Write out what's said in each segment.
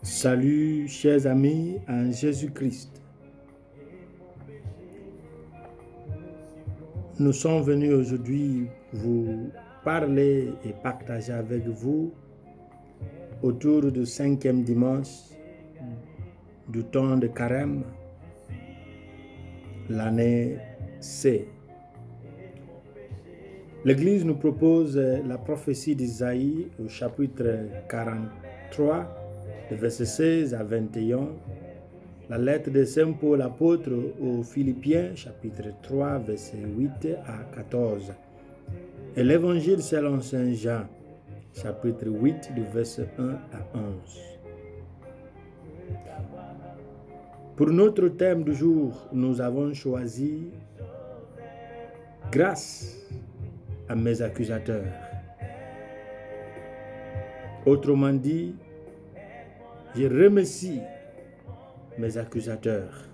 Salut, chers amis en Jésus-Christ. Nous sommes venus aujourd'hui vous parler et partager avec vous autour du 5e dimanche du temps de Carême, l'année C. L'Église nous propose la prophétie d'Isaïe au chapitre 43, de versets 16 à 21, la lettre de Saint Paul apôtre aux Philippiens, chapitre 3, versets 8 à 14, et l'Évangile selon Saint Jean, chapitre 8, du verset 1 à 11. Pour notre thème du jour, nous avons choisi « Grâce à mes accusateurs ». Autrement dit, je remercie mes accusateurs.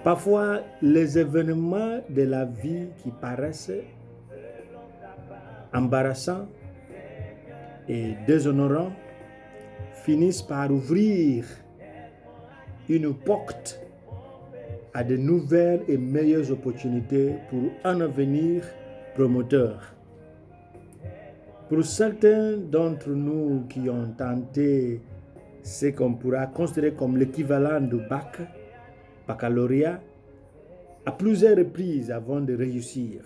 Parfois, les événements de la vie qui paraissent embarrassants et déshonorants finissent par ouvrir une porte à de nouvelles et meilleures opportunités pour un avenir prometteur. Pour certains d'entre nous qui ont tenté ce qu'on pourra considérer comme l'équivalent du baccalauréat, à plusieurs reprises avant de réussir,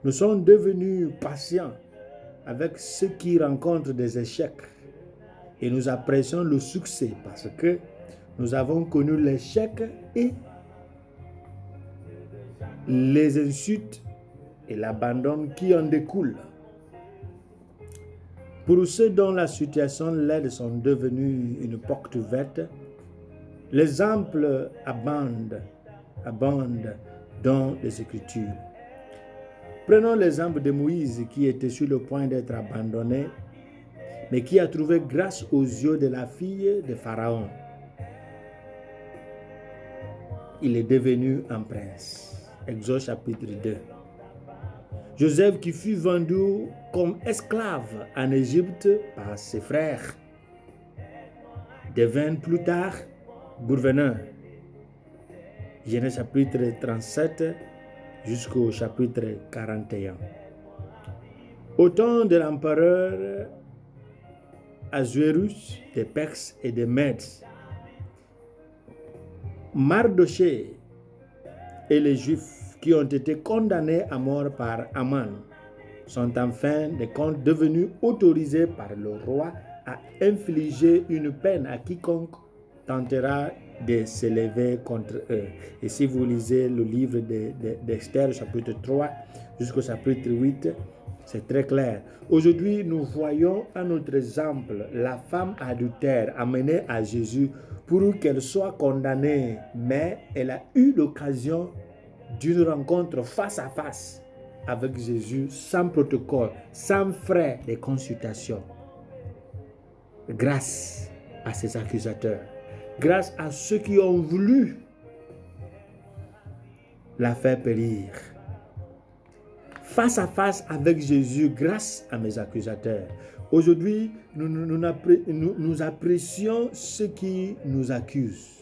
nous sommes devenus patients avec ceux qui rencontrent des échecs et nous apprécions le succès parce que nous avons connu l'échec et les insultes et l'abandon qui en découlent. Pour ceux dont la situation laide sont devenues une porte ouverte, l'exemple abonde dans les Écritures. Prenons l'exemple de Moïse qui était sur le point d'être abandonné, mais qui a trouvé grâce aux yeux de la fille de Pharaon. Il est devenu un prince. Exode chapitre 2. Joseph qui fut vendu comme esclave en Égypte par ses frères devint plus tard gouverneur. Genèse chapitre 37 jusqu'au chapitre 41. Au temps de l'empereur Assuérus des Perses et des Mèdes, Mardochée et les Juifs qui ont été condamnés à mort par Aman sont en fin de compte devenus autorisés par le roi à infliger une peine à quiconque tentera de s'élever contre eux. Et si vous lisez le livre d'Esther, chapitre 3 jusqu'au chapitre 8, c'est très clair. Aujourd'hui, nous voyons à notre exemple la femme adultère amenée à Jésus pour qu'elle soit condamnée, mais elle a eu l'occasion d'une rencontre face à face avec Jésus, sans protocole, sans frais de consultation. Grâce à ses accusateurs, grâce à ceux qui ont voulu la faire périr. Face à face avec Jésus, grâce à mes accusateurs. Aujourd'hui, nous apprécions ceux qui nous accusent.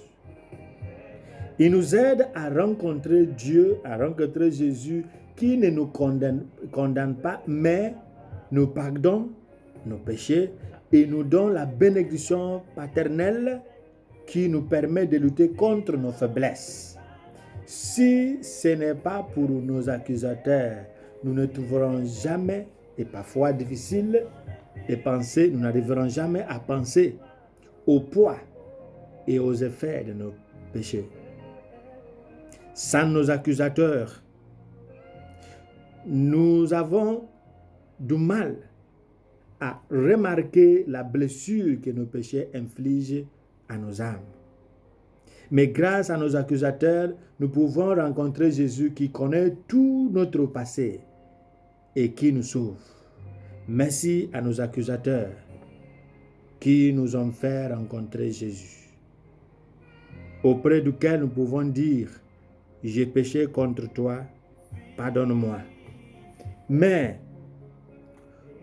Il nous aide à rencontrer Dieu, à rencontrer Jésus qui ne nous condamne pas, mais nous pardonne nos péchés et nous donne la bénédiction paternelle qui nous permet de lutter contre nos faiblesses. Si ce n'est pas pour nos accusateurs, nous ne trouverons jamais, et parfois difficile de penser, nous n'arriverons jamais à penser au poids et aux effets de nos péchés. Sans nos accusateurs, nous avons du mal à remarquer la blessure que nos péchés infligent à nos âmes. Mais grâce à nos accusateurs, nous pouvons rencontrer Jésus qui connaît tout notre passé et qui nous sauve. Merci à nos accusateurs qui nous ont fait rencontrer Jésus, auprès duquel nous pouvons dire: j'ai péché contre toi, pardonne-moi. Mais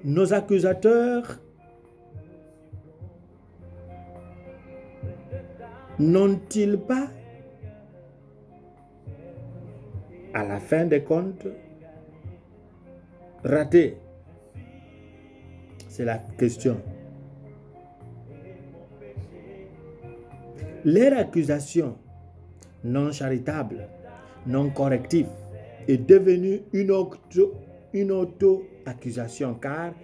nos accusateurs n'ont-ils pas, à la fin des comptes, raté? C'est la question. Leur accusation non charitable, non corrective, est devenue une auto-accusation car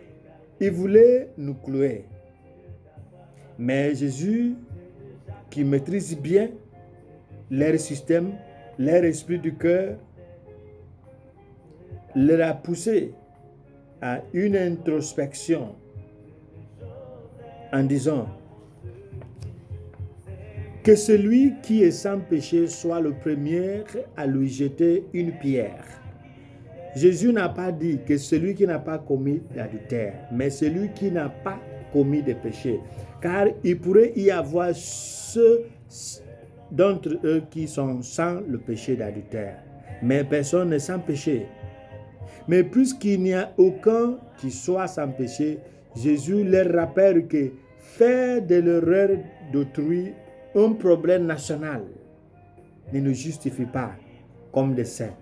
ils voulaient nous clouer. Mais Jésus, qui maîtrise bien leur système, leur esprit du cœur, leur a poussé à une introspection en disant que celui qui est sans péché soit le premier à lui jeter une pierre. Jésus n'a pas dit que celui qui n'a pas commis d'adultère, mais celui qui n'a pas commis de péché. Car il pourrait y avoir ceux d'entre eux qui sont sans le péché d'adultère, mais personne n'est sans péché. Mais puisqu'il n'y a aucun qui soit sans péché, Jésus leur rappelle que faire de l'erreur d'autrui un problème national ne nous justifie pas comme des saints.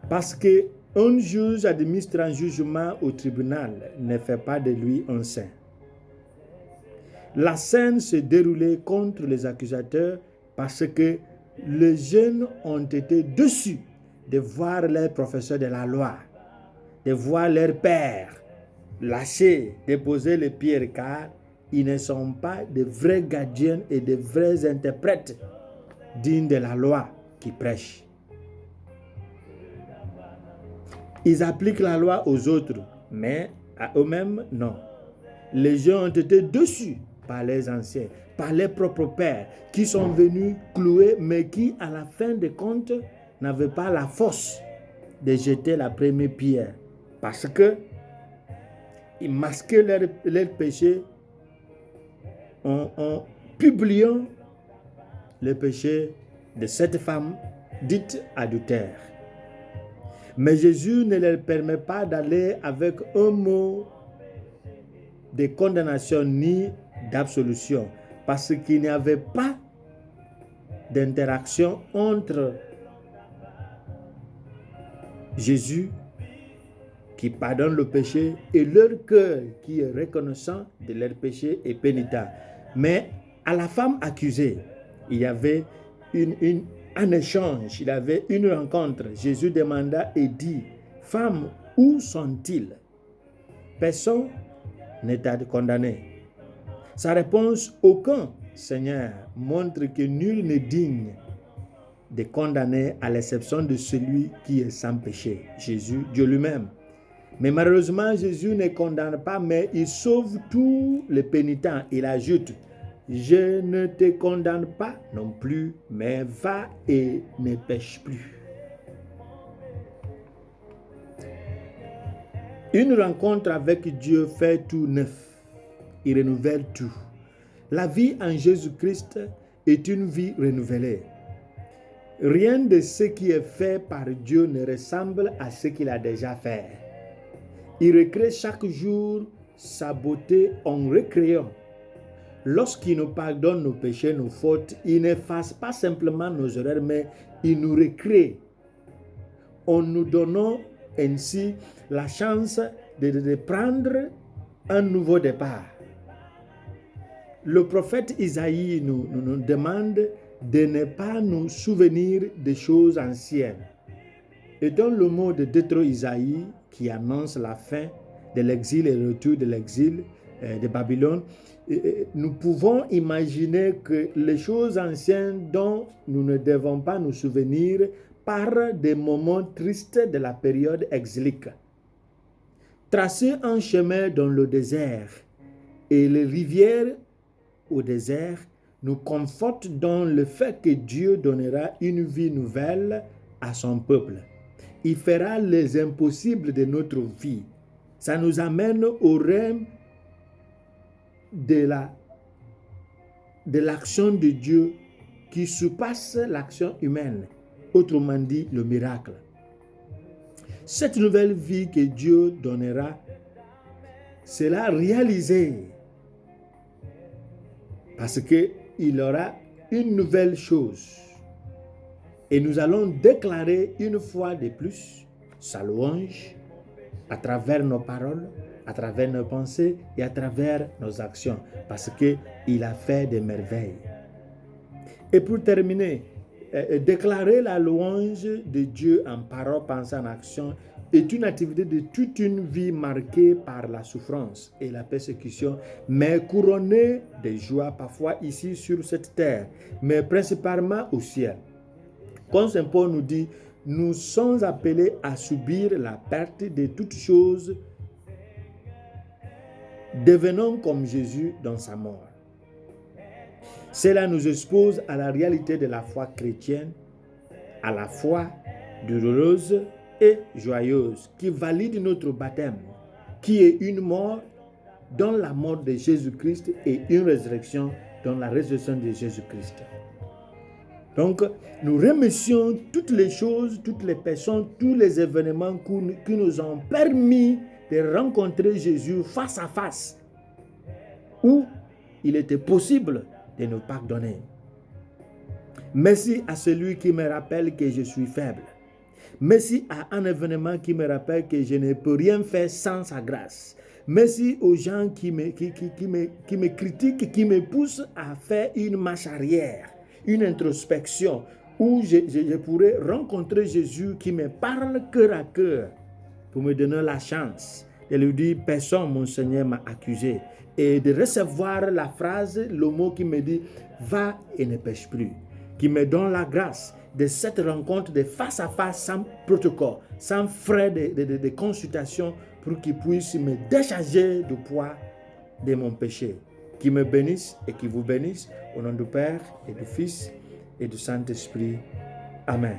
Parce qu'un juge administre un jugement au tribunal ne fait pas de lui un saint. La scène se déroulait contre les accusateurs parce que les jeunes ont été déçus de voir leurs professeurs de la loi, de voir leur père lâcher, déposer les pierres, car ils ne sont pas de vrais gardiens et de vrais interprètes dignes de la loi qui prêchent. Ils appliquent la loi aux autres, mais à eux-mêmes, non. Les gens ont été déçus par les anciens, par les propres pères, qui sont venus clouer, mais qui, à la fin des comptes, n'avaient pas la force de jeter la première pierre, parce que ils masquaient leur péché en publiant le péché de cette femme dite adultère. Mais Jésus ne leur permet pas d'aller avec un mot de condamnation ni d'absolution, parce qu'il n'y avait pas d'interaction entre Jésus qui pardonne le péché et leur cœur qui est reconnaissant de leur péché et pénitent. Mais à la femme accusée, il y avait un échange, il y avait une rencontre. Jésus demanda et dit, « Femme, où sont-ils? Personne ne t'a condamné. » Sa réponse, « Aucun, Seigneur, » montre que nul n'est digne de condamner à l'exception de celui qui est sans péché, Jésus, Dieu lui-même. Mais malheureusement, Jésus ne condamne pas, mais il sauve tous les pénitents. Il ajoute, « Je ne te condamne pas non plus, mais va et ne pêche plus. » Une rencontre avec Dieu fait tout neuf. Il renouvelle tout. La vie en Jésus-Christ est une vie renouvelée. Rien de ce qui est fait par Dieu ne ressemble à ce qu'il a déjà fait. Il recrée chaque jour sa beauté en recréant. Lorsqu'il nous pardonne nos péchés, nos fautes, il n'efface pas simplement nos erreurs, mais il nous recrée en nous donnant ainsi la chance de prendre un nouveau départ. Le prophète Isaïe nous demande de ne pas nous souvenir des choses anciennes. Et dans le mot de Deutéro-Isaïe, qui annonce la fin de l'exil et le retour de l'exil de Babylone, nous pouvons imaginer que les choses anciennes dont nous ne devons pas nous souvenir parlent des moments tristes de la période exilique. Tracer un chemin dans le désert et les rivières au désert nous confortent dans le fait que Dieu donnera une vie nouvelle à son peuple. Il fera les impossibles de notre vie. Ça nous amène au règne de l'action de Dieu qui surpasse l'action humaine, autrement dit le miracle. Cette nouvelle vie que Dieu donnera sera réalisée parce qu'il aura une nouvelle chose. Et nous allons déclarer une fois de plus sa louange à travers nos paroles, à travers nos pensées et à travers nos actions, parce qu'il a fait des merveilles. Et pour terminer, déclarer la louange de Dieu en parole, pensée, en action est une activité de toute une vie marquée par la souffrance et la persécution, mais couronnée de joie, parfois ici sur cette terre, mais principalement au ciel. Comme Saint Paul nous dit, nous sommes appelés à subir la perte de toutes choses, devenant comme Jésus dans sa mort. Cela nous expose à la réalité de la foi chrétienne, à la foi douloureuse et joyeuse, qui valide notre baptême, qui est une mort dans la mort de Jésus-Christ et une résurrection dans la résurrection de Jésus-Christ. Donc, nous remercions toutes les choses, toutes les personnes, tous les événements qui nous ont permis de rencontrer Jésus face à face, où il était possible de nous pardonner. Merci à celui qui me rappelle que je suis faible. Merci à un événement qui me rappelle que je ne peux rien faire sans sa grâce. Merci aux gens qui me critiquent, qui me poussent à faire une marche arrière, une introspection, où je pourrais rencontrer Jésus qui me parle cœur à cœur pour me donner la chance de lui dire « Personne, mon Seigneur, m'a accusé » et de recevoir la phrase, le mot qui me dit « Va et ne pêche plus », qui me donne la grâce de cette rencontre de face à face, sans protocole, sans frais de consultation, pour qu'il puisse me décharger du poids de mon péché. Qui me bénisse et qui vous bénisse, au nom du Père et du Fils et du Saint-Esprit. Amen.